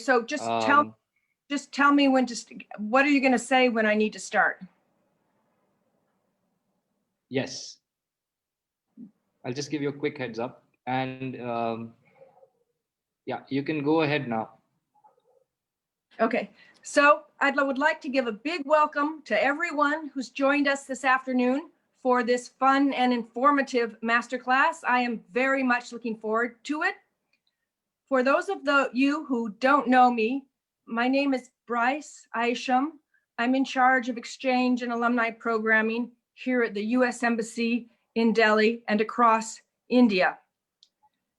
So just tell me when to, what are you going to say when I need to start? Yes. I'll just give you a quick heads up, and yeah, you can go ahead now. Okay, so I would like to give a big welcome to everyone who's joined us this afternoon for this fun and informative masterclass. I am very much looking forward to it. For those of you who don't know me, my name is Bryce Isham. I'm in charge of exchange and alumni programming here at the U.S. Embassy in Delhi and across India.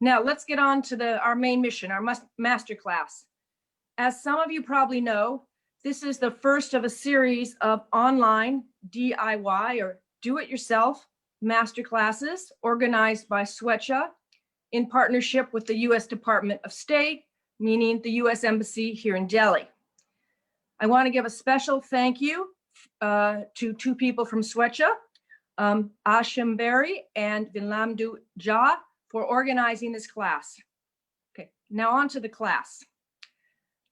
Now let's get on to our main mission, our masterclass. As some of you probably know, this is the first of a series of online DIY or do-it-yourself masterclasses organized by Swechha in partnership with the U.S. Department of State, meaning the U.S. Embassy here in Delhi. I want to give a special thank you to two people from Swechha, Ashim Berry and Vinlamdu Jha, for organizing this class. Okay, now on to the class.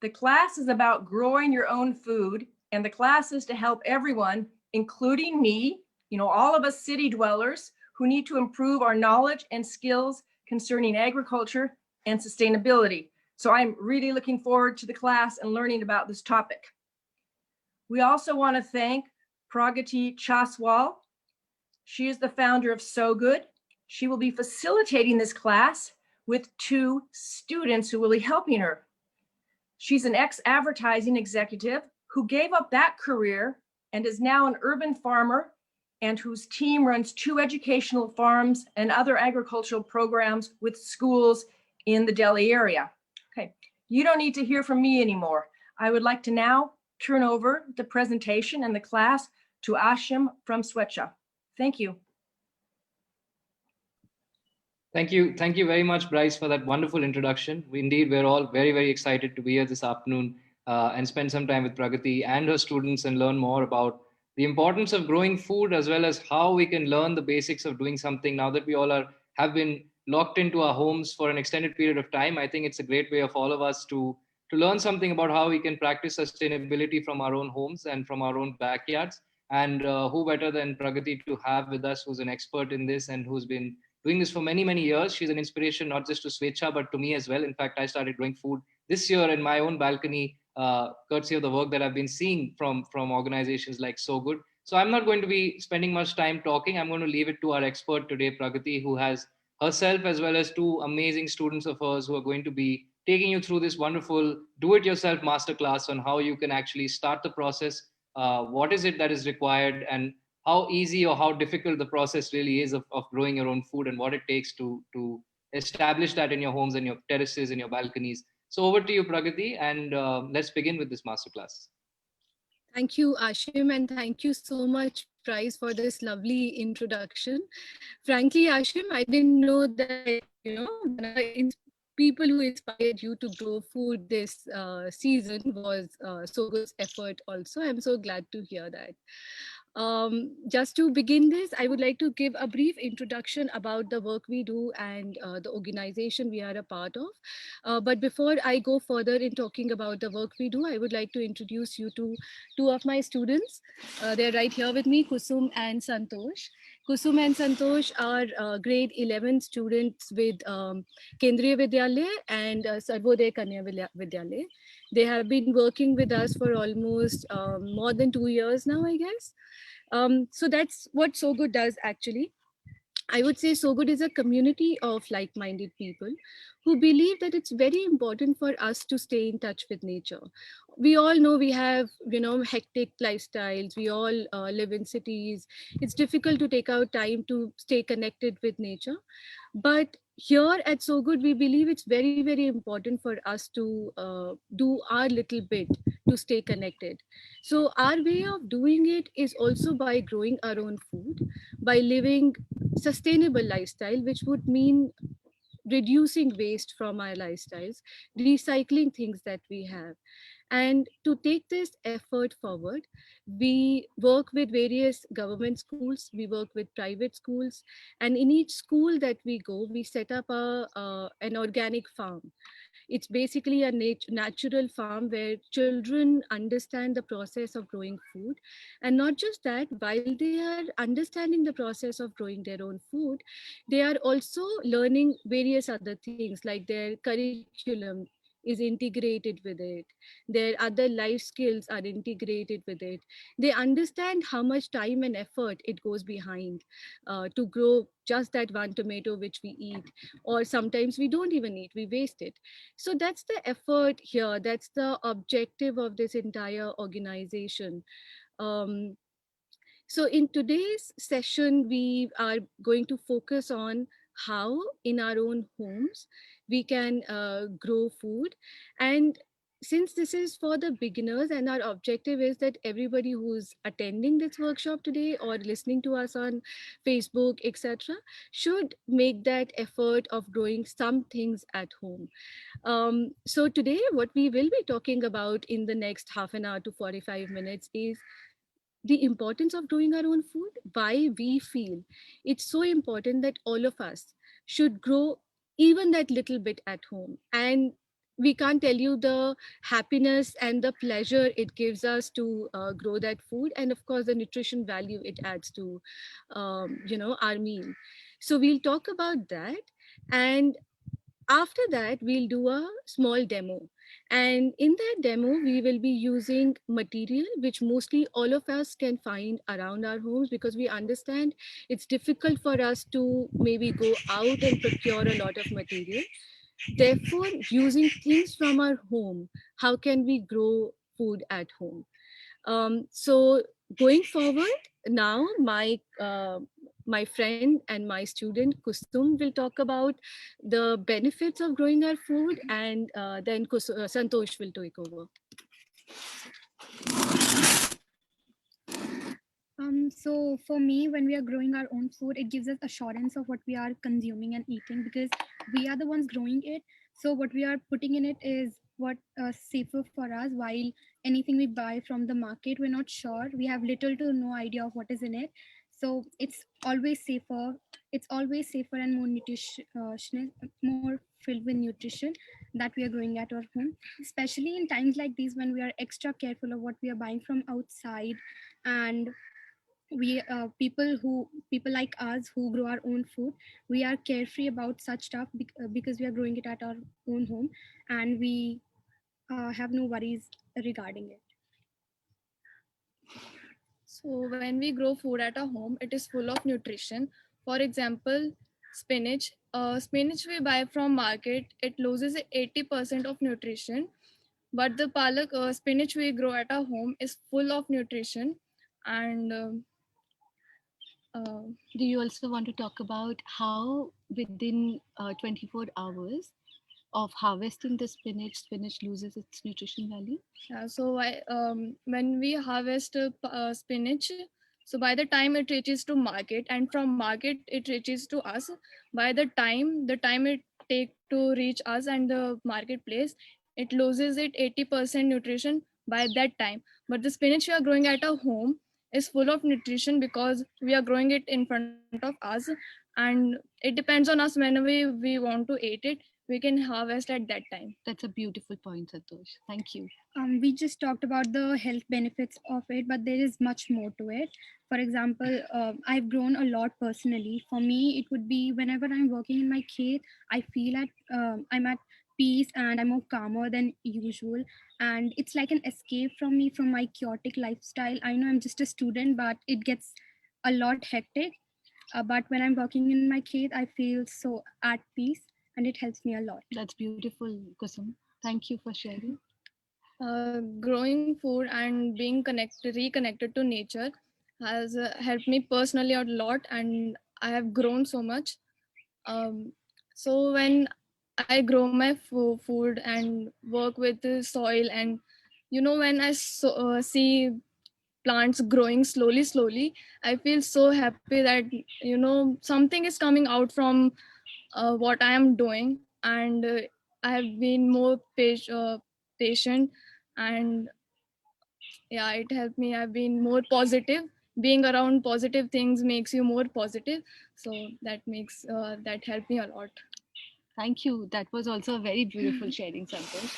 The class is about growing your own food, and the class is to help everyone, including me, all of us city dwellers who need to improve our knowledge and skills concerning agriculture and sustainability. So I'm really looking forward to the class and learning about this topic. We also want to thank Pragati Chaswal. She is the founder of So Good. She will be facilitating this class with two students who will be helping her. She's an ex-advertising executive who gave up that career and is now an urban farmer and whose team runs 2 educational farms and other agricultural programs with schools in the Delhi area. Okay, you don't need to hear from me anymore. I would like to now turn over the presentation and the class to Ashim from Swechha. Thank you. Thank you. Thank you very much, Bryce, for that wonderful introduction. Indeed, we're all very, very excited to be here this afternoon and spend some time with Pragati and her students and learn more about the importance of growing food, as well as how we can learn the basics of doing something now that we all have been locked into our homes for an extended period of time. I think it's a great way of all of us to learn something about how we can practice sustainability from our own homes and from our own backyards. And who better than Pragati to have with us, who's an expert in this and who's been doing this for many, many years. She's an inspiration, not just to Swechha, but to me as well. In fact, I started growing food this year in my own balcony, courtesy of the work that I've been seeing from organizations like So Good. So I'm not going to be spending much time talking. I'm going to leave it to our expert today, Pragati, who has herself as well as 2 amazing students of hers who are going to be taking you through this wonderful do-it-yourself masterclass on how you can actually start the process, what is it that is required, and how easy or how difficult the process really is of growing your own food, and what it takes to establish that in your homes and your terraces and your balconies. So over to you, Pragati, and let's begin with this masterclass. Thank you, Ashim, and thank you so much, Bryce, for this lovely introduction. Frankly, Ashim, I didn't know that, one of the people who inspired you to grow food this season was So Good's effort also. I'm so glad to hear that. Just to begin this, I would like to give a brief introduction about the work we do and the organization we are a part of. But before I go further in talking about the work we do, I would like to introduce you to 2 of my students. They're right here with me, Kusum and Santosh. Kusum and Santosh are grade 11 students with Kendriya Vidyalaya and Sarvodaya Kanya Vidyalaya. They have been working with us for almost more than 2 years now, I guess. So that's what So Good does actually. I would say So Good is a community of like-minded people who believe that it's very important for us to stay in touch with nature. We all know we have, hectic lifestyles. We all live in cities. It's difficult to take out time to stay connected with nature. But here at So Good, we believe it's very, very important for us to do our little bit to stay connected. So our way of doing it is also by growing our own food, by living sustainable lifestyle, which would mean reducing waste from our lifestyles, recycling things that we have. And to take this effort forward, we work with various government schools, we work with private schools, and in each school that we go, we set up an organic farm. It's basically a natural farm where children understand the process of growing food. And not just that, while they are understanding the process of growing their own food, they are also learning various other things, like their curriculum is integrated with it. Their other life skills are integrated with it. They understand how much time and effort it goes behind to grow just that one tomato which we eat, or sometimes we don't even eat, we waste it. So that's the effort here. That's the objective of this entire organization. Um, so in today's session, we are going to focus on how in our own homes we can grow food. And since this is for the beginners and our objective is that everybody who's attending this workshop today or listening to us on Facebook, etc., should make that effort of growing some things at home. So today, what we will be talking about in the next half an hour to 45 minutes is the importance of growing our own food, why we feel it's so important that all of us should grow even that little bit at home. And we can't tell you the happiness and the pleasure it gives us to grow that food, and of course the nutrition value it adds to our meal. So we'll talk about that, and after that, we'll do a small demo. And in that demo, we will be using material which mostly all of us can find around our homes, because we understand it's difficult for us to maybe go out and procure a lot of material. Therefore, using things from our home, how can we grow food at home? So going forward, now my friend and my student Kusum will talk about the benefits of growing our food, and then Santosh will take over. So for me, when we are growing our own food, it gives us assurance of what we are consuming and eating, because we are the ones growing it. So what we are putting in it is what safer for us. While anything we buy from the market, we're not sure. We have little to no idea of what is in it. So it's always safer. It's always safer and more nutrition, more filled with nutrition that we are growing at our home. Especially in times like these when we are extra careful of what we are buying from outside, and we people like us who grow our own food, we are carefree about such stuff because we are growing it at our own home, and we have no worries regarding it. So when we grow food at our home, it is full of nutrition. For example, spinach. Spinach we buy from market, it loses 80% of nutrition. But the palak spinach we grow at our home is full of nutrition. And Do you also want to talk about how within 24 hours of harvesting the spinach loses its nutrition value? yeah, so when we harvest spinach, so by the time it reaches to market, and from market it reaches to us, by the time it take to reach us and the marketplace, it loses it 80% nutrition by that time. But the spinach we are growing at our home is full of nutrition because we are growing it in front of us, and it depends on us whenever we want to eat it, we can harvest at that time. That's a beautiful point, Santosh. Thank you. We just talked about the health benefits of it, but there is much more to it. For example, I've grown a lot personally. For me, it would be whenever I'm working in my khet, I feel I'm at peace and I'm more calmer than usual. And it's like an escape from me, from my chaotic lifestyle. I know I'm just a student, but it gets a lot hectic. But when I'm working in my khet, I feel so at peace, and it helps me a lot. That's beautiful, Kusum. Thank you for sharing. Growing food and being reconnected to nature has helped me personally a lot, and I have grown so much. So when I grow my food and work with the soil, and when I see plants growing slowly, I feel so happy that something is coming out from what I am doing, and I have been more patient, and yeah, it helped me. I've been more positive. Being around positive things makes you more positive, so that helped me a lot. Thank you. That was also a very beautiful sharing, something.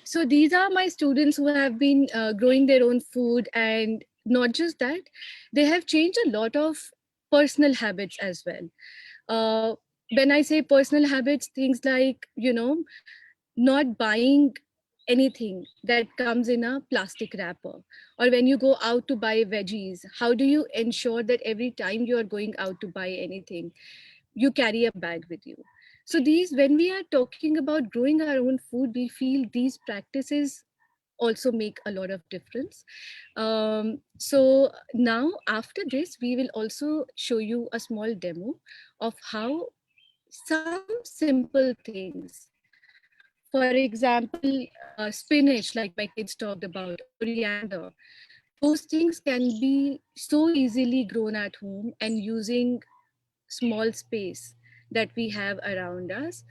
So these are my students who have been growing their own food, and not just that, they have changed a lot of personal habits as well. Uh, when I say personal habits, things like, not buying anything that comes in a plastic wrapper, or when you go out to buy veggies, how do you ensure that every time you are going out to buy anything, you carry a bag with you? So these, when we are talking about growing our own food, we feel these practices also make a lot of difference. So now after this, we will also show you a small demo of how some simple things, for example, spinach, like my kids talked about, coriander, those things can be so easily grown at home and using small space that we have around us.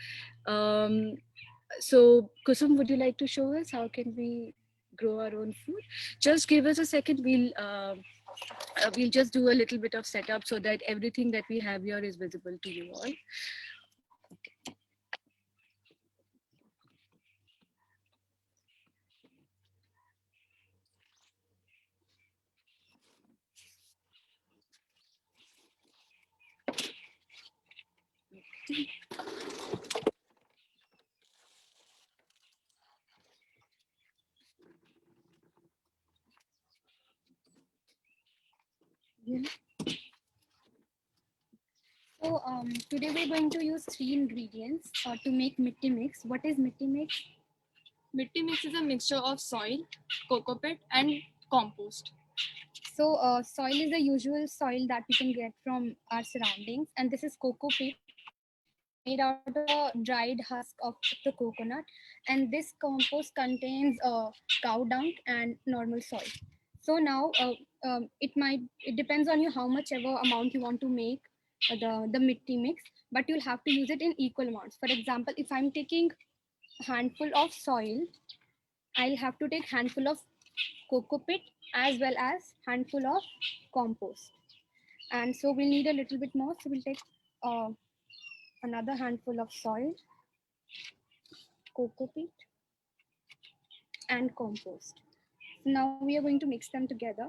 Um, so Kusum, would you like to show us how can we grow our own food? Just give us a second. We'll just do a little bit of setup so that everything that we have here is visible to you all. So today we're going to use 3 ingredients to make mitti mix. What is mitti mix? Mitti mix is a mixture of soil, coco peat, and compost. So soil is the usual soil that we can get from our surroundings, and this is coco peat made out of the dried husk of the coconut. And this compost contains cow dung and normal soil. So now it depends on you how much ever amount you want to make the mitti mix, but you'll have to use it in equal amounts. For example, if I'm taking a handful of soil, I'll have to take handful of coco peat as well as handful of compost. And so we'll need a little bit more. So we'll take another handful of soil, coco peat, and compost. So now we are going to mix them together.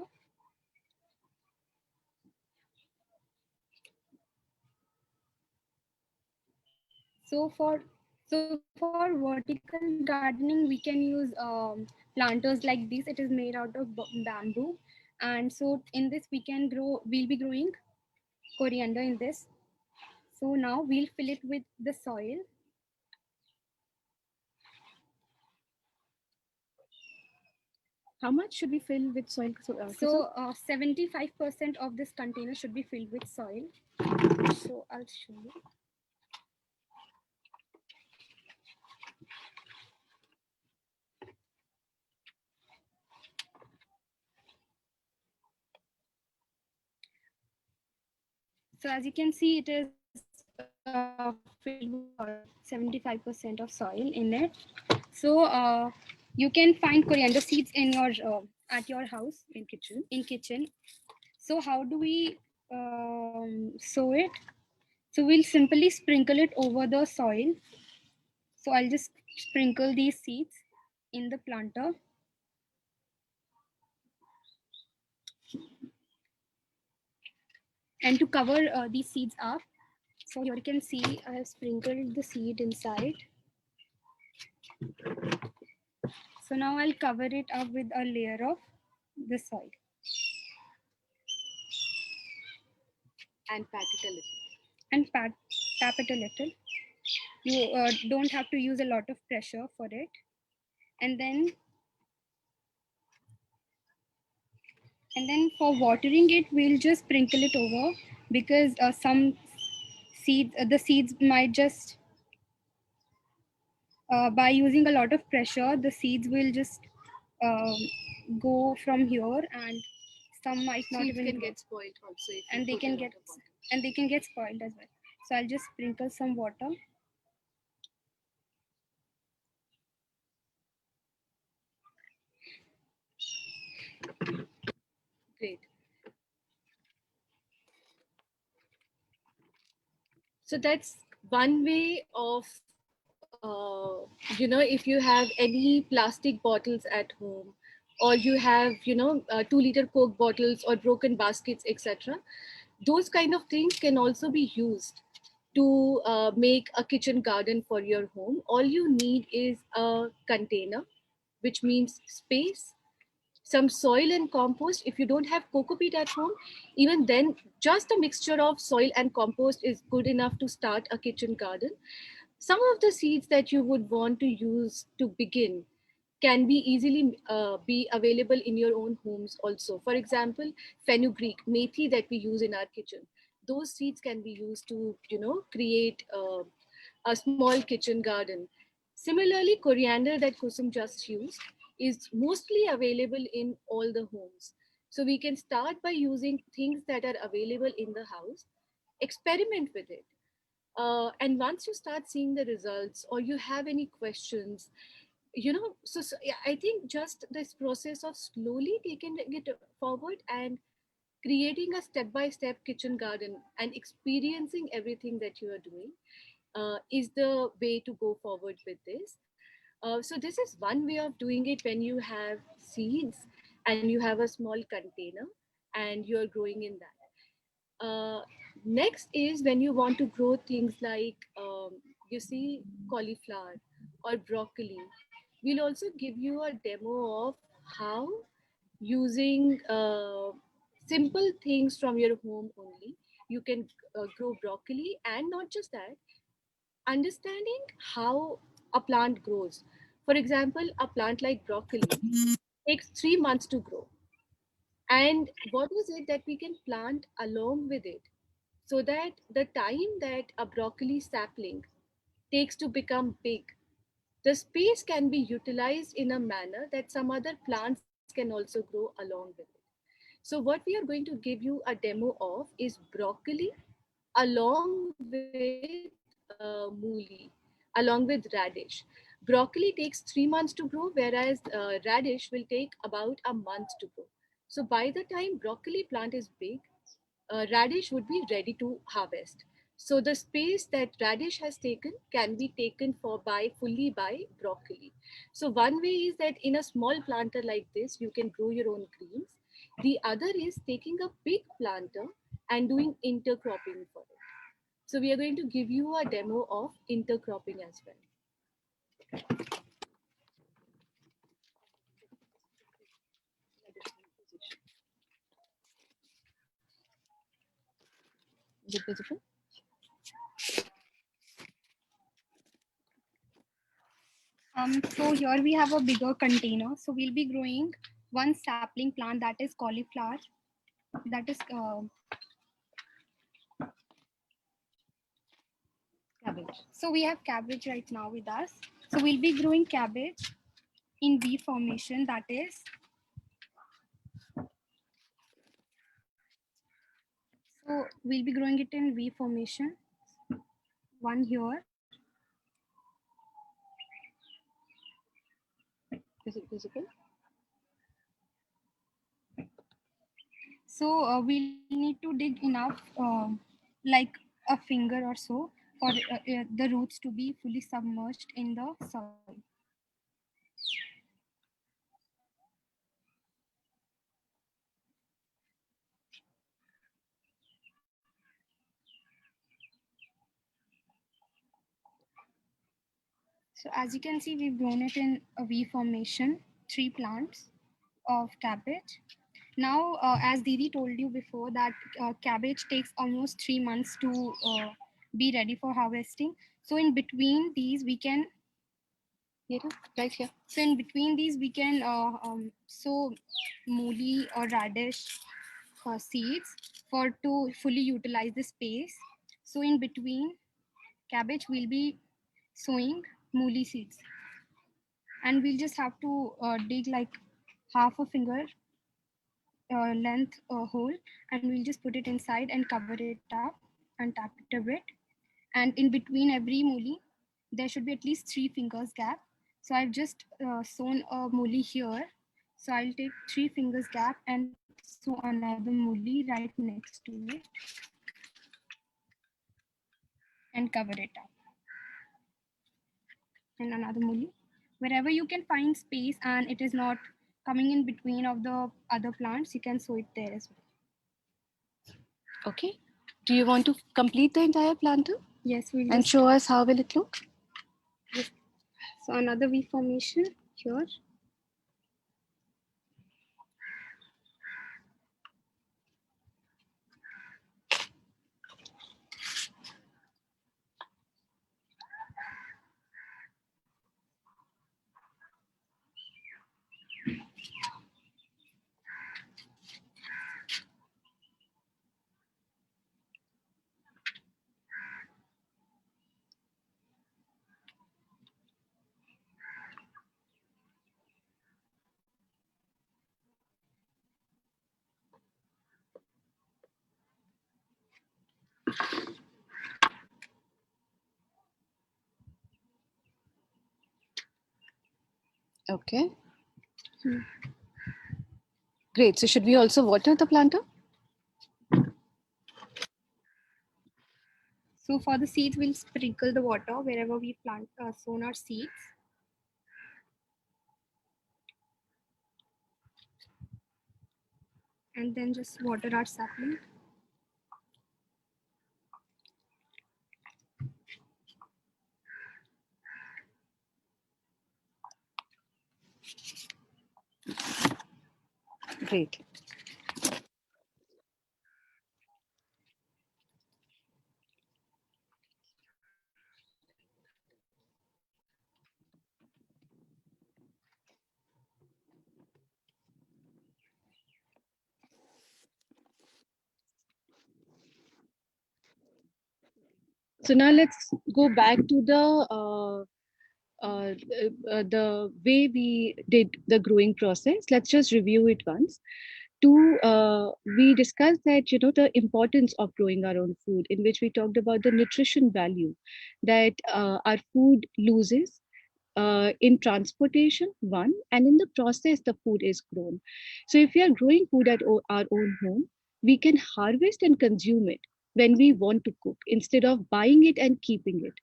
So for vertical gardening, we can use planters like this. It is made out of bamboo, and so in this we'll be growing coriander in this. So now we'll fill it with the soil. How much should we fill with soil? So 75% of this container should be filled with soil. So I'll show you. So as you can see, it is filled with 75% of soil in it. So you can find coriander seeds in your at your house in kitchen. kitchen. So how do we sow it? So we'll simply sprinkle it over the soil. So I'll just sprinkle these seeds in the planter. And to cover these seeds up, so here you can see I have sprinkled the seed inside. So now I'll cover it up with a layer of the soil. And pat it a little. And tap it a little. You don't have to use a lot of pressure for it. And then for watering it, we'll just sprinkle it over, because some seeds, the seeds might just, by using a lot of pressure, the seeds will just go from here, and some might not Seeds even can grow. get spoiled also if And you they put a can lot get of water. spoiled as well. So I'll just sprinkle some water. Great. So that's one way of if you have any plastic bottles at home, or you have 2-liter Coke bottles or broken baskets, etc., those kind of things can also be used to make a kitchen garden for your home. All you need is a container, which means space, some soil and compost. If you don't have coco peat at home, even then just a mixture of soil and compost is good enough to start a kitchen garden. Some of the seeds that you would want to use to begin can be easily be available in your own homes also. For example, fenugreek, methi that we use in our kitchen, those seeds can be used to create a small kitchen garden. Similarly, coriander that Kusum just used is mostly available in all the homes. So we can start by using things that are available in the house, experiment with it. And once you start seeing the results, or you have any questions, yeah, I think just this process of slowly taking it forward and creating a step-by-step kitchen garden and experiencing everything that you are doing is the way to go forward with this. So this is one way of doing it when you have seeds and you have a small container and you're growing in that. Next is when you want to grow things like, cauliflower or broccoli. We'll also give you a demo of how using simple things from your home only, you can grow broccoli. And not just that, understanding how a plant grows. For example, a plant like broccoli takes 3 months to grow. And what is it that we can plant along with it, so that the time that a broccoli sapling takes to become big, the space can be utilized in a manner that some other plants can also grow along with it. So what we are going to give you a demo of is broccoli along with mooli, along with radish. Broccoli takes 3 months to grow, whereas radish will take about a month to grow. So by the time broccoli plant is big, radish would be ready to harvest. So the space that radish has taken can be taken for by fully by broccoli. So one way is that in a small planter like this, you can grow your own greens. The other is taking a big planter and doing intercropping for it. So we are going to give you a demo of intercropping as well. Is it visible? So here we have a bigger container. So we'll be growing one sapling plant, that is cauliflower. That is cabbage. So we have cabbage right now with us. So we'll be growing cabbage in V formation, that is. So we'll be growing it in V formation. One here. Is it visible? So we'll need to dig enough, like a finger or so, for the roots to be fully submerged in the soil. So as you can see, we've grown it in a V formation, 3 plants of cabbage. Now, as Didi told you before, that cabbage takes almost 3 months to be ready for harvesting. So in between these, we can Right here. So in between these, we can sow mooli or radish seeds to fully utilize the space. So in between cabbage, we'll be sowing mooli seeds, and we'll just have to dig like half a finger length hole, and we'll just put it inside and cover it up and tap it a bit. And in between every mooli, there should be at least 3 fingers gap. So I've just sown a mooli here. So I'll take 3 fingers gap and sow another mooli right next to it and cover it up. and another muli. Wherever you can find space and it is not coming in between of the other plants, you can sow it there as well. Okay. Do you want to complete the entire planter Yes, we'll and just, show us how will it look? so another V formation here. Okay. Great. So should we also water the planter? So for the seeds, we'll sprinkle the water wherever we plant sown our seeds. And then just water our sapling. Great. So now let's go back to the way we did the growing process. Let's just review it once. We discussed that the importance of growing our own food, in which we talked about the nutrition value that our food loses in transportation, one, and in the process the food is grown. So if we are growing food at our own home, we can harvest and consume it when we want to cook instead of buying it and keeping it,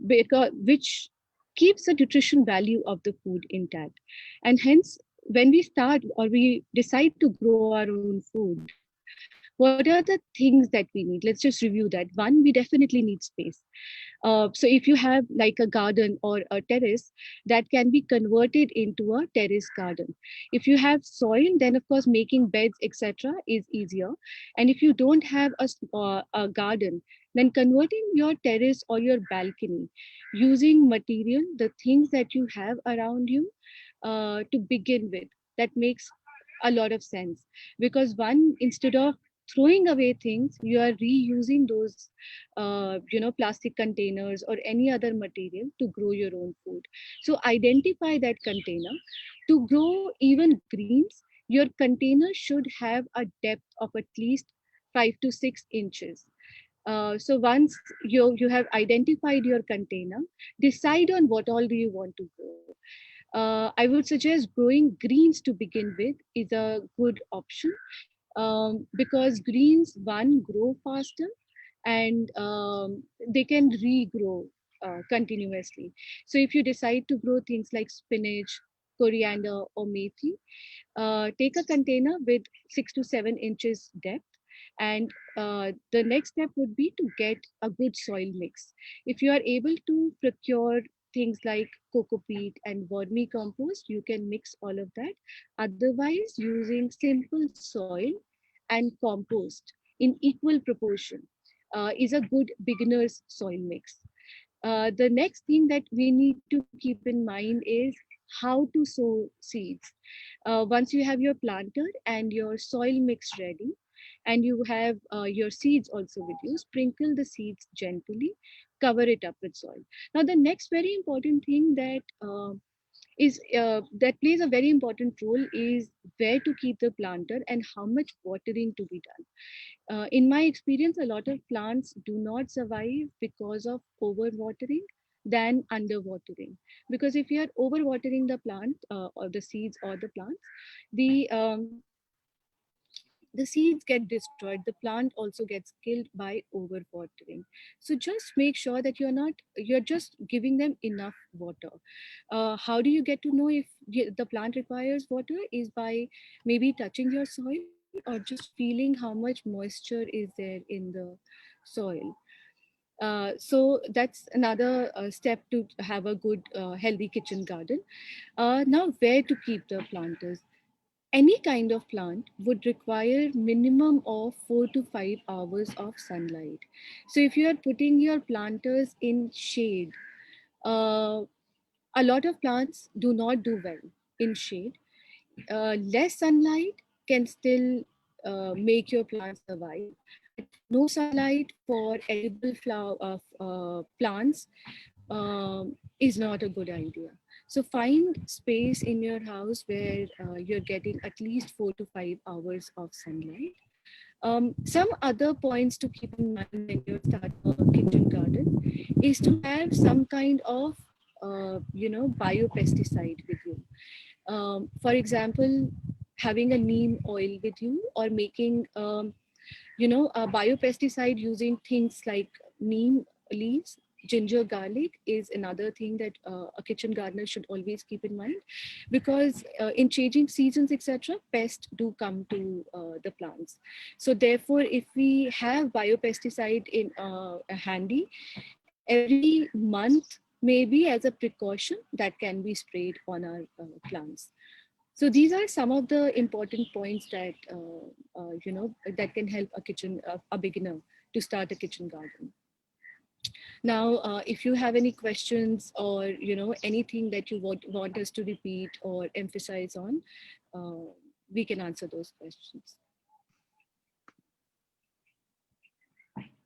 because which keeps the nutrition value of the food intact. And hence, when we start or we decide to grow our own food, what are the things that we need? Let's just review that. One, we definitely need space. So if you have like a garden or a terrace, that can be converted into a terrace garden. If you have soil, then of course making beds, etc., is easier. And if you don't have a garden, then converting your terrace or your balcony using material, the things that you have around you to begin with, that makes a lot of sense. Because one, instead of throwing away things, you are reusing those plastic containers or any other material to grow your own food. So identify that container. To grow even greens, your container should have a depth of at least 5 to 6 inches. So once you have identified your container, decide on what all do you want to grow. I would suggest growing greens to begin with is a good option, because greens, one, grow faster, and they can regrow continuously. So if you decide to grow things like spinach, coriander, or methi, take a container with 6 to 7 inches depth. And the next step would be to get a good soil mix. If you are able to procure things like coco peat and vermicompost, you can mix all of that. Otherwise, using simple soil and compost in equal proportion is a good beginner's soil mix. The next thing that we need to keep in mind is how to sow seeds. Once you have your planter and your soil mix ready, and you have your seeds also with you, sprinkle the seeds gently, cover it up with soil. Now, the next very important thing that plays a very important role is where to keep the planter and how much watering to be done. In my experience, a lot of plants do not survive because of overwatering than underwatering. Because if you are overwatering the plant or the seeds or the plants, the the seeds get destroyed, the plant also gets killed by overwatering. So just make sure that you're just giving them enough water. How do you get to know if the plant requires water? Is by maybe touching your soil or just feeling how much moisture is there in the soil. So that's another step to have a good healthy kitchen garden. Now, where to keep the planters? Any kind of plant would require minimum of 4 to 5 hours of sunlight. So if you are putting your planters in shade, uh, a lot of plants do not do well in shade. Less sunlight can still make your plants survive, but no sunlight for edible plants is not a good idea. So find space in your house where you're getting at least 4 to 5 hours of sunlight. Some other points to keep in mind when you start a kitchen garden is to have some kind of biopesticide with you. For example, having a neem oil with you, or making a biopesticide using things like neem leaves. Ginger garlic is another thing that a kitchen gardener should always keep in mind, because in changing seasons, etc., pests do come to the plants. So therefore, if we have biopesticide in handy, every month, maybe as a precaution, that can be sprayed on our plants. So these are some of the important points that that can help a beginner to start a kitchen garden. Now, if you have any questions, or anything that you want us to repeat or emphasize on, we can answer those questions.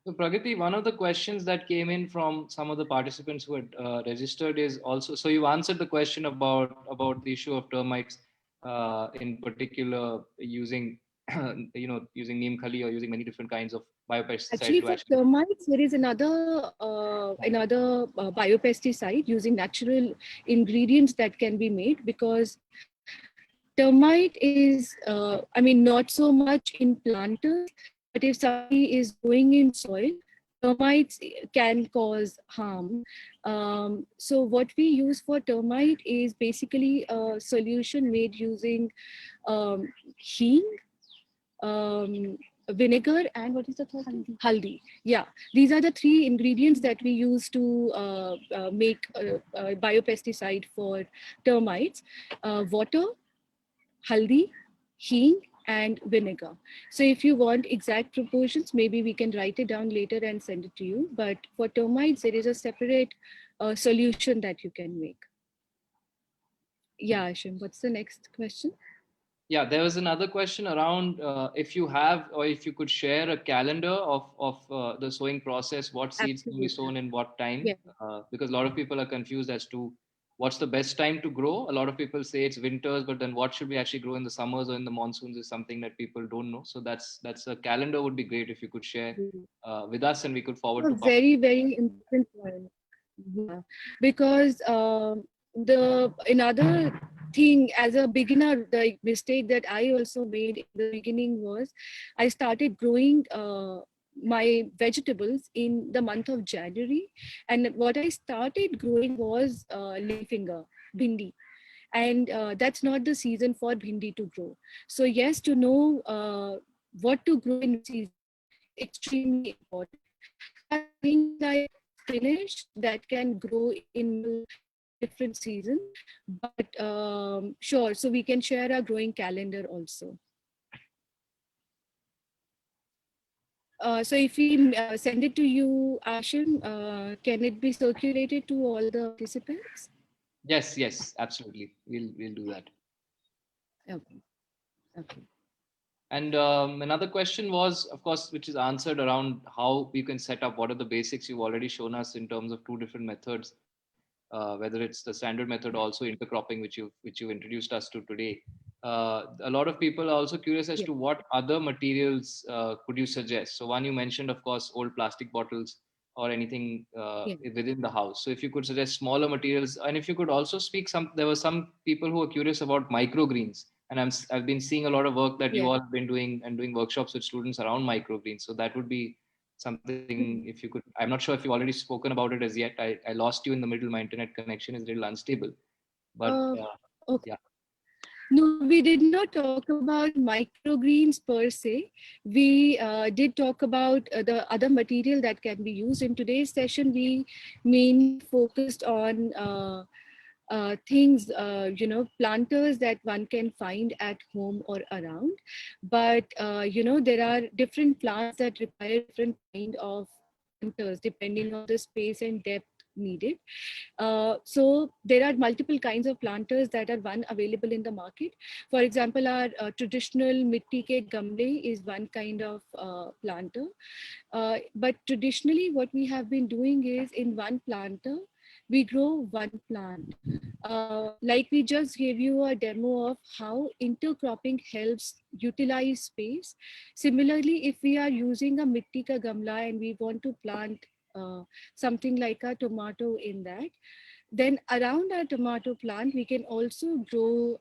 So Pragati, one of the questions that came in from some of the participants who had registered is also, so you answered the question about the issue of termites, in particular using using neem khali or using many different kinds of biopesticides. Actually, for termites, there is another biopesticide using natural ingredients that can be made, because termite is, not so much in planters, but if somebody is growing in soil, termites can cause harm. So what we use for termite is basically a solution made using hing, vinegar, and what is the third? Haldi. Yeah, these are the three ingredients that we use to make a biopesticide for termites: water, haldi, hing, and vinegar. So if you want exact proportions, maybe we can write it down later and send it to you. But for termites, there is a separate solution that you can make. Yeah, Ashim, what's the next question? Yeah, there was another question around if you have, or if you could share a calendar of the sowing process, what seeds can be sown in what time? Yeah. Because a lot of people are confused as to what's the best time to grow. A lot of people say it's winters, but then what should we actually grow in the summers or in the monsoons is something that people don't know. So that's a calendar would be great if you could share with us, and we could forward to. Very, very important point. Yeah. Because another thing, as a beginner, the mistake that I also made in the beginning was I started growing my vegetables in the month of January, and what I started growing was ladyfinger, bhindi, and that's not the season for bhindi to grow. So yes, to know what to grow in season, extremely important. Things like spinach that can grow in different seasons, but sure, so we can share our growing calendar also. So if we send it to you, Ashim, can it be circulated to all the participants? Yes, absolutely. We'll do that. Okay. And another question was, of course, which is answered around how you can set up. What are the basics? You've already shown us in terms of two different methods, whether it's the standard method, also intercropping, which you introduced us to today. A lot of people are also curious as to what other materials could you suggest. So one, you mentioned, of course, old plastic bottles or anything within the house. So if you could suggest smaller materials, and if you could also speak there were some people who were curious about microgreens. And I've been seeing a lot of work that you Yeah. all have been doing and doing workshops with students around microgreens. So that would be something, if you could, I'm not sure if you've already spoken about it as yet. I lost you in the middle. My internet connection is a little unstable. But Uh, okay. yeah. No, we did not talk about microgreens per se. We did talk about the other material that can be used. In today's session, we mainly focused on things, planters that one can find at home or around. But, there are different plants that require different kind of planters depending on the space and depth needed. So there are multiple kinds of planters that are available in the market. For example, our traditional mitti ke gamle is one kind of planter. But traditionally what we have been doing is in one planter, we grow one plant. Like we just gave you a demo of how intercropping helps utilize space. Similarly, if we are using a mitti ka gamla and we want to plant something like a tomato in that, then around our tomato plant, we can also grow,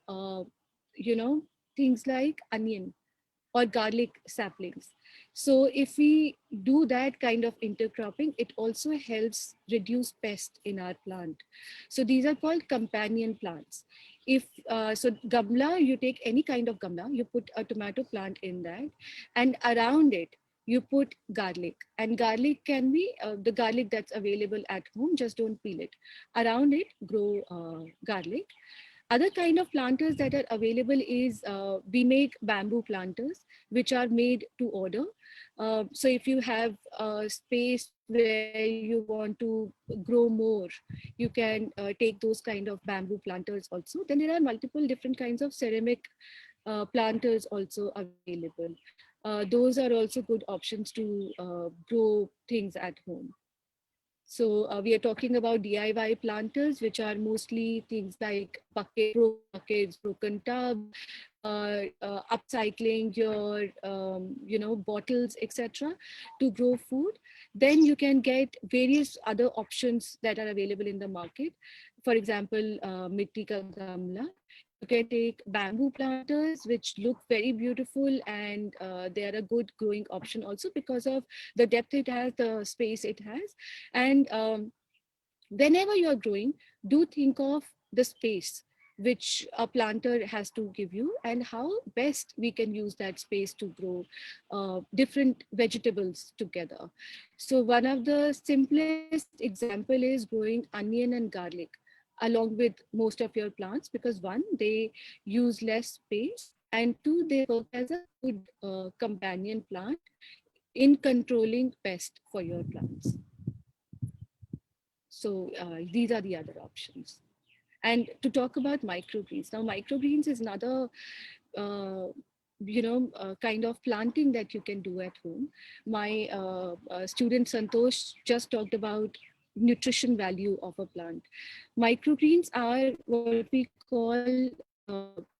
things like onion or garlic saplings. So if we do that kind of intercropping, it also helps reduce pest in our plant. So these are called companion plants. If so gamla, you take any kind of gamla, you put a tomato plant in that, and around it you put garlic. And garlic can be the garlic that's available at home, just don't peel it. Around it grow garlic. Other kind of planters that are available is we make bamboo planters, which are made to order. So if you have a space where you want to grow more, you can take those kind of bamboo planters also. Then there are multiple different kinds of ceramic planters also available. Those are also good options to grow things at home. So we are talking about DIY planters, which are mostly things like broken buckets, broken tub, upcycling your, bottles, etc., to grow food. Then you can get various other options that are available in the market. For example, mitti ka gamla. You can take bamboo planters, which look very beautiful, and they are a good growing option also because of the depth it has, the space it has. And whenever you're growing, do think of the space which a planter has to give you and how best we can use that space to grow different vegetables together. So one of the simplest example is growing onion and garlic along with most of your plants, because one, they use less space, and two, they work as a good companion plant in controlling pest for your plants. So these are the other options. And to talk about microgreens, now microgreens is another kind of planting that you can do at home. My student Santosh just talked about nutrition value of a plant. Microgreens are what we call,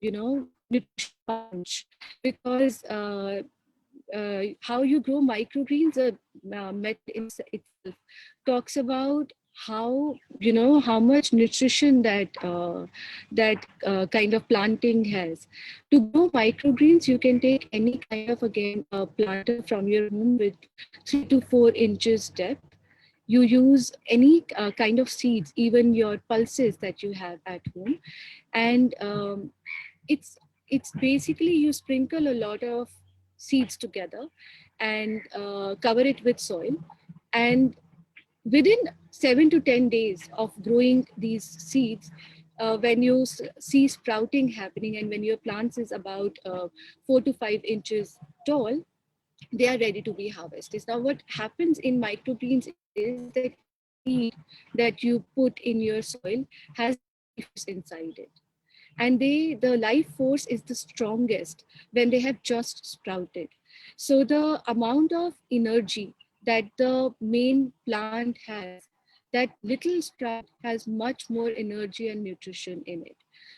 nutrition punch, because how you grow microgreens, method itself talks about how much nutrition that kind of planting has. To grow microgreens, you can take any kind of, again, a planter from your home with 3 to 4 inches depth. You use any kind of seeds, even your pulses that you have at home, and it's basically you sprinkle a lot of seeds together and cover it with soil, and within 7 to 10 days of growing these seeds, when you see sprouting happening and when your plants is about 4 to 5 inches tall, they are ready to be harvested. Now what happens in microgreens is that seed that you put in your soil has life inside it, and the life force is the strongest when they have just sprouted. So the amount of energy that the main plant has, that little sprout has much more energy and nutrition in it.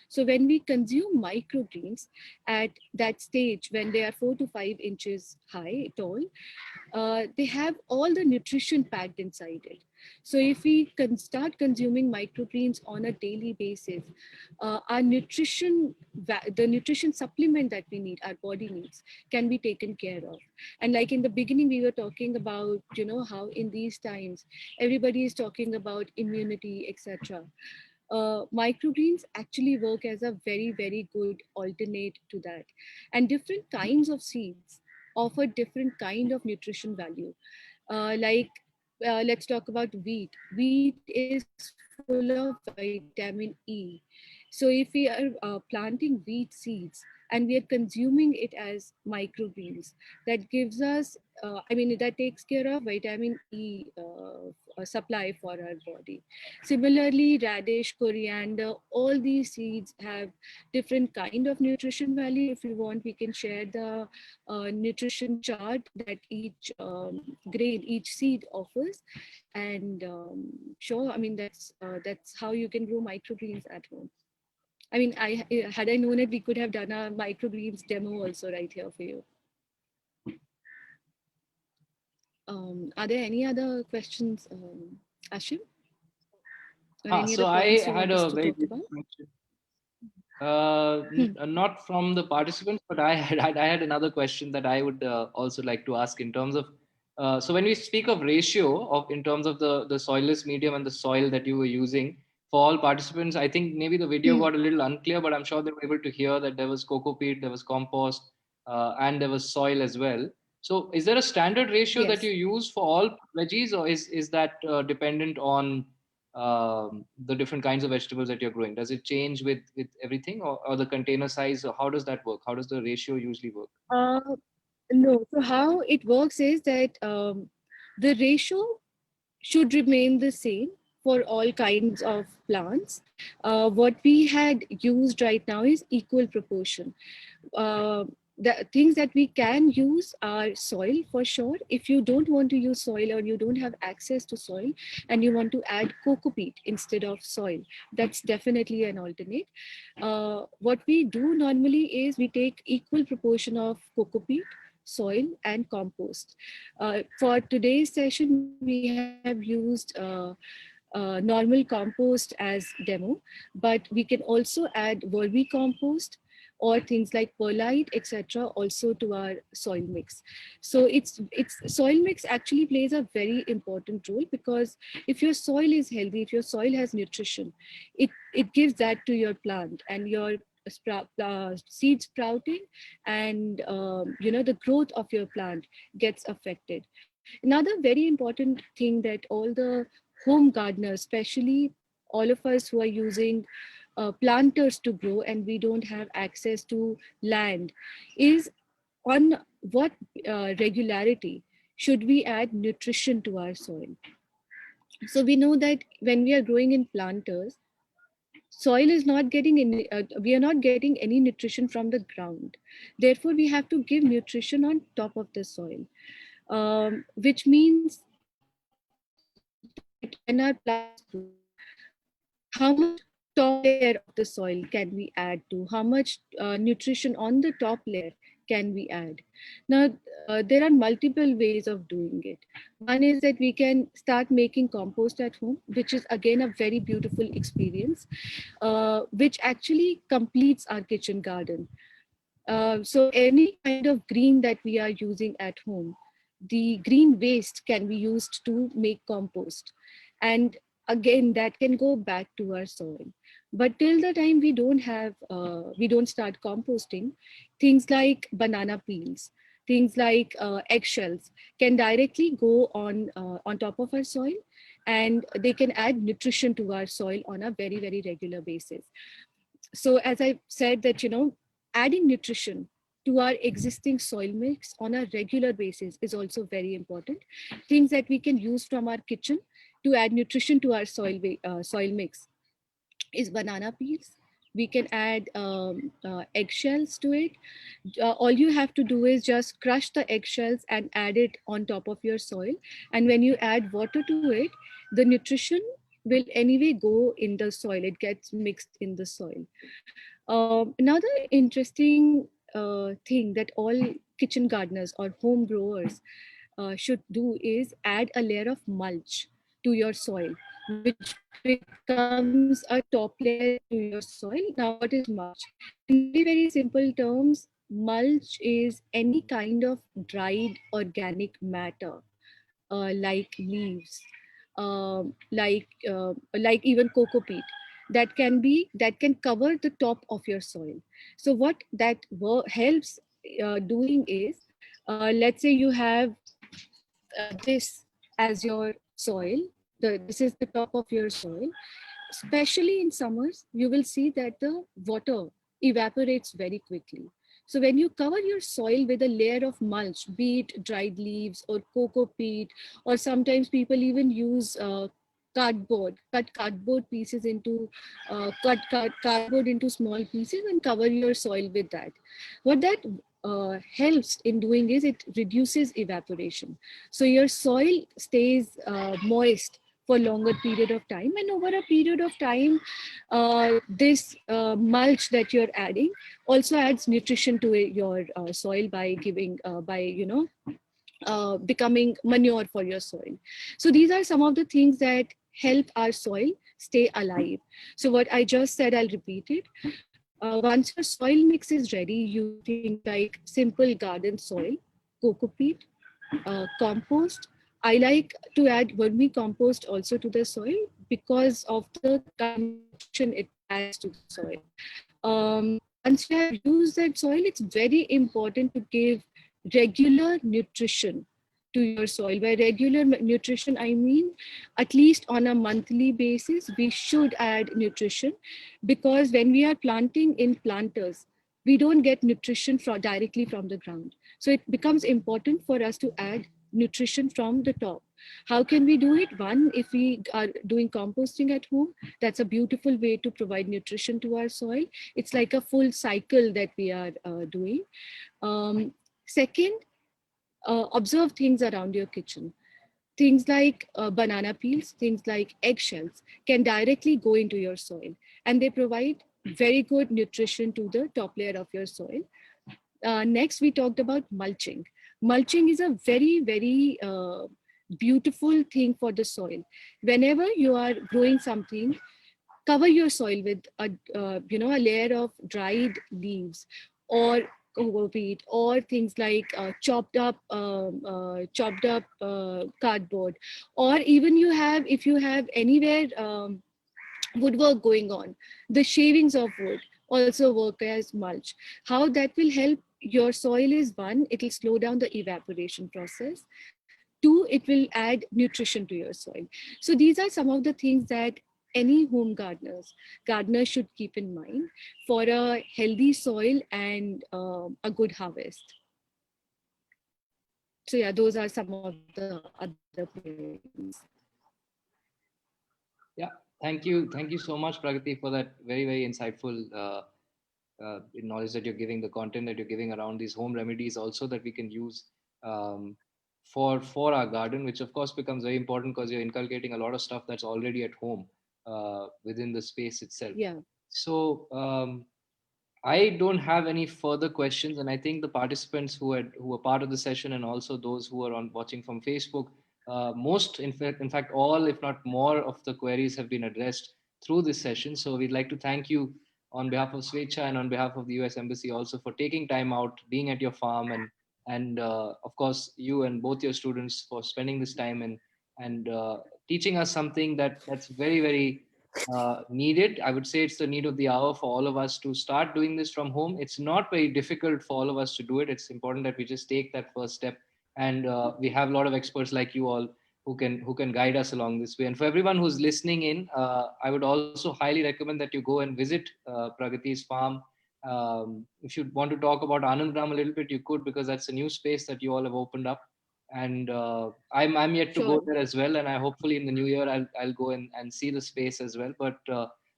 So when we consume microgreens at that stage, when they are 4 to 5 inches high tall, they have all the nutrition packed inside it. So if we can start consuming microgreens on a daily basis, our nutrition, the nutrition supplement that we need, our body needs, can be taken care of. And like in the beginning, we were talking about, how in these times, everybody is talking about immunity, etc. Microgreens actually work as a very, very good alternate to that. And different kinds of seeds offer different kind of nutrition value. Let's talk about wheat. Wheat is full of vitamin E. So if we are planting wheat seeds and we are consuming it as microgreens, that gives us, that takes care of vitamin E supply for our body. Similarly, radish, coriander, all these seeds have different kind of nutrition value. If you want, we can share the nutrition chart that each grain, each seed offers. And sure, that's how you can grow microgreens at home. Had I known it, we could have done a microgreens demo also right here for you. Are there any other questions, Ashim? Or any So other I points you had want us a to very talk good about? question. Not from the participants, but I had another question that I would also like to ask in terms of. So when we speak of ratio of in terms of the soilless medium and the soil that you were using for all participants, I think maybe the video got a little unclear, but I'm sure they were able to hear that there was coco peat, there was compost, and there was soil as well. So is there a standard ratio that Yes. you use for all veggies, or is that dependent on the different kinds of vegetables that you're growing? Does it change with everything, or the container size, or how does that work? How does the ratio usually work? No. So how it works is that the ratio should remain the same for all kinds of plants. What we had used right now is equal proportion. The things that we can use are soil for sure. If you don't want to use soil or you don't have access to soil and you want to add coco peat instead of soil, that's definitely an alternate. What we do normally is we take equal proportion of coco peat, soil and compost. For today's session, we have used normal compost as demo, but we can also add vermicompost or things like perlite, etc., also to our soil mix. So it's soil mix actually plays a very important role, because if your soil is healthy, if your soil has nutrition, it gives that to your plant, and your seed sprouting and the growth of your plant gets affected. Another very important thing that all the home gardeners, especially all of us who are using planters to grow and we don't have access to land, is on what regularity should we add nutrition to our soil. So we know that when we are growing in planters, soil is not getting any, we are not getting any nutrition from the ground. Therefore, we have to give nutrition on top of the soil, which means that when our plants grow, how much top layer of the soil can we add to? How much nutrition on the top layer can we add? Now, there are multiple ways of doing it. One is that we can start making compost at home, which is again a very beautiful experience, which actually completes our kitchen garden. So any kind of green that we are using at home, the green waste can be used to make compost. And again, that can go back to our soil. But till the time we don't start composting, things like banana peels, things like eggshells can directly go on top of our soil, and they can add nutrition to our soil on a very, very regular basis. So as I said that, adding nutrition to our existing soil mix on a regular basis is also very important. Things that we can use from our kitchen to add nutrition to our soil mix is banana peels. We can add eggshells to it. All you have to do is just crush the eggshells and add it on top of your soil. And when you add water to it, the nutrition will anyway go in the soil. It gets mixed in the soil. Another interesting thing that all kitchen gardeners or home growers should do is add a layer of mulch to your soil, which becomes a top layer to your soil. Now, what is mulch? In very, very simple terms, mulch is any kind of dried organic matter, like leaves, like even cocoa peat, that can cover the top of your soil. So what that helps doing is, let's say you have this as your soil. This is the top of your soil. Especially in summers, you will see that the water evaporates very quickly. So when you cover your soil with a layer of mulch, be it dried leaves or cocoa peat, or sometimes people even use cut cardboard pieces into cardboard into small pieces and cover your soil with that. What that helps in doing is it reduces evaporation. So your soil stays moist for longer period of time, and over a period of time, this mulch that you're adding also adds nutrition to your soil by giving becoming manure for your soil. So these are some of the things that help our soil stay alive. So what I just said, I'll repeat it. Once your soil mix is ready, you think like simple garden soil, cocoa peat, compost. I like to add vermicompost also to the soil because of the connection it adds to the soil. Once you have used that soil, it's very important to give regular nutrition to your soil. By regular nutrition, I mean at least on a monthly basis, we should add nutrition, because when we are planting in planters, we don't get nutrition directly from the ground. So it becomes important for us to add nutrition from the top. How can we do it? One, if we are doing composting at home, that's a beautiful way to provide nutrition to our soil. It's like a full cycle that we are doing. Second, observe things around your kitchen. Things like banana peels, things like eggshells can directly go into your soil, and they provide very good nutrition to the top layer of your soil. Next, we talked about mulching. Mulching is a very, very beautiful thing for the soil. Whenever you are growing something, cover your soil with a layer of dried leaves or cocoa peat, or things like chopped up cardboard, or even if you have anywhere woodwork going on, the shavings of wood also work as mulch. How that will help your soil is, one, it will slow down the evaporation process. Two, it will add nutrition to your soil. So these are some of the things that any home gardeners should keep in mind for a healthy soil and a good harvest. So yeah, those are some of the other points. Yeah, thank you so much, Pragati, for that very, very insightful knowledge that you're giving, the content that you're giving around these home remedies also that we can use um, for our garden, which of course becomes very important because you're inculcating a lot of stuff that's already at home within the space itself. Yeah. So I don't have any further questions, and I think the participants who were part of the session, and also those who are watching from Facebook, in fact, all, if not more, of the queries have been addressed through this session. So we'd like to thank you on behalf of Swechha and on behalf of the US Embassy also for taking time out, being at your farm, and of course you and both your students for spending this time and teaching us something that's very, very needed. I would say it's the need of the hour for all of us to start doing this from home. It's not very difficult for all of us to do it. It's important that we just take that first step, and we have a lot of experts like you all who can guide us along this way. And for everyone who's listening in, I would also highly recommend that you go and visit Pragati's farm. If you want to talk about Anandgram a little bit, you could, because that's a new space that you all have opened up, and I'm yet to Sure. go there as well, and I hopefully in the new year I'll go and see the space as well. But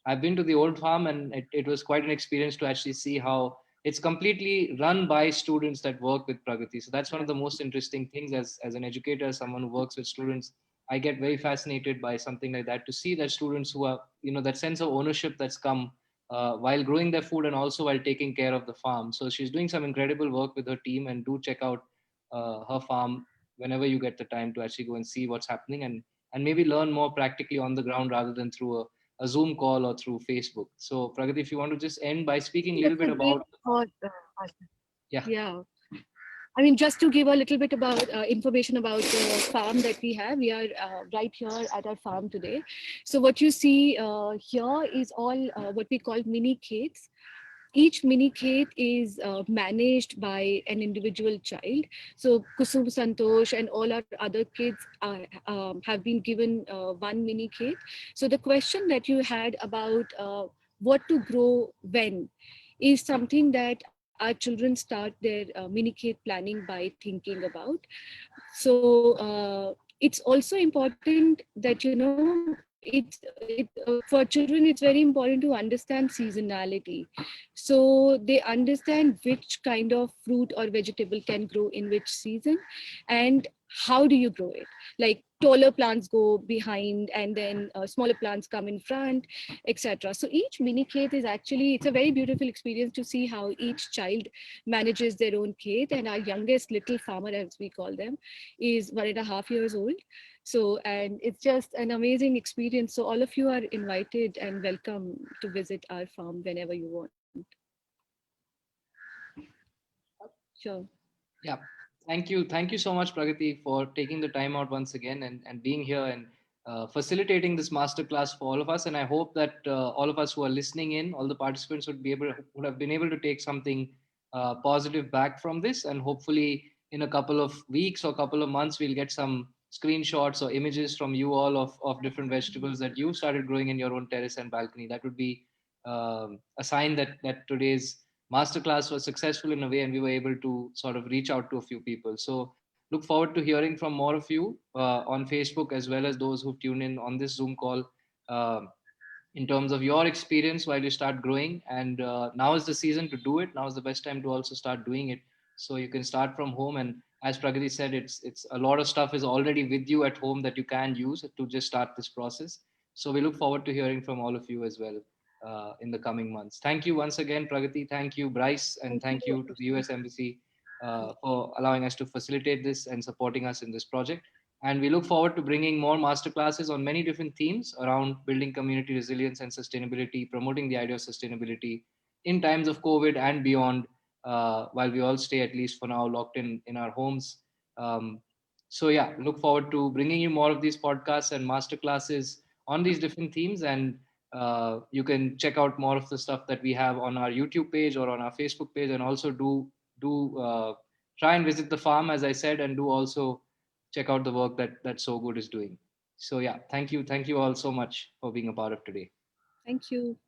I've been to the old farm, and it was quite an experience to actually see how it's completely run by students that work with Pragati. So that's one of the most interesting things as an educator, someone who works with students. I get very fascinated by something like that, to see that students who are, that sense of ownership that's come while growing their food and also while taking care of the farm. So she's doing some incredible work with her team, and do check out her farm whenever you get the time to actually go and see what's happening. And and maybe learn more practically on the ground rather than through a Zoom call or through Facebook. So Pragati, if you want to just end by speaking a little That's bit a great about, thought, Ashish. yeah. Yeah. I mean, just to give a little bit about information about the farm that we have, we are right here at our farm today. So what you see here is all what we call mini khates. Each mini khate is managed by an individual child. So Kusum, Santosh, and all our other kids have been given one mini khate. So the question that you had about what to grow when is something that our children start their mini khate planning by thinking about. So it's also important that for children it's very important to understand seasonality, so they understand which kind of fruit or vegetable can grow in which season and how do you grow it. Like taller plants go behind and then smaller plants come in front, etc. So each mini khate is actually, it's a very beautiful experience to see how each child manages their own khate. And our youngest little farmer, as we call them, is 1.5 years old. So, and it's just an amazing experience. So all of you are invited and welcome to visit our farm whenever you want. Sure. Yeah. Thank you. Thank you so much, Pragati, for taking the time out once again and being here and facilitating this masterclass for all of us. And I hope that all of us who are listening in, all the participants would have been able to take something positive back from this. And hopefully in a couple of weeks or couple of months, we'll get some screenshots or images from you all of different vegetables that you started growing in your own terrace and balcony. That would be a sign that today's masterclass was successful in a way and we were able to sort of reach out to a few people. So look forward to hearing from more of you on Facebook, as well as those who tune in on this Zoom call, uh, in terms of your experience while you start growing. And now is the season to do it. Now is the best time to also start doing it. So you can start from home. And as Pragati said, it's a lot of stuff is already with you at home that you can use to just start this process. So we look forward to hearing from all of you as well in the coming months. Thank you once again, Pragati. Thank you, Bryce. And thank you to the US Embassy for allowing us to facilitate this and supporting us in this project. And we look forward to bringing more masterclasses on many different themes around building community resilience and sustainability, promoting the idea of sustainability in times of COVID and beyond, while we all stay, at least for now, locked in our homes. Um, so yeah, look forward to bringing you more of these podcasts and masterclasses on these different themes. And you can check out more of the stuff that we have on our YouTube page or on our Facebook page, and also do try and visit the farm, as I said, and do also check out the work that So Good is doing. So yeah, thank you all so much for being a part of today. Thank you.